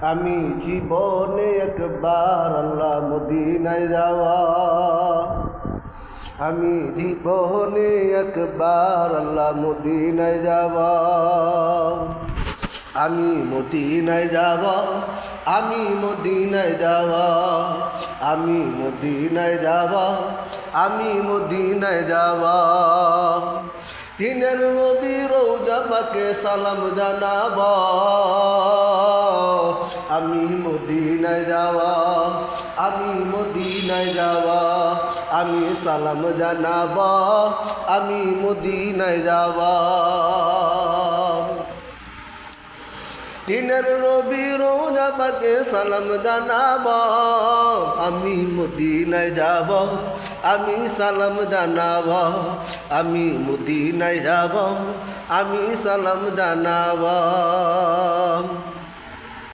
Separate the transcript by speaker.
Speaker 1: আমি জীবনে একবার আল্লাহ মদিনায় যাওয়া, আমি জীবনে একবার আল্লাহ মদিনায় যাওয়া, আমি মদিনায় যাওয়া, আমি মদিনায় যাওয়া, আমি মদিনায় যাওয়া, আমি মদিনায় যাওয়া। দিনের নবী রওজা পাকে সালাম জানাবা, আমি মদিনায় যাওয়া, আমি মদিনায় যাওয়া, আমি সালাম জানাবা, আমি মদিনায় যাওয়া। দিনের নবী রওজা পাকে সালাম জানাবা, আমি মদিনায় যাব, আমি সালাম জানাবা, আমি মদিনায় যাব, আমি সালাম জানাবা।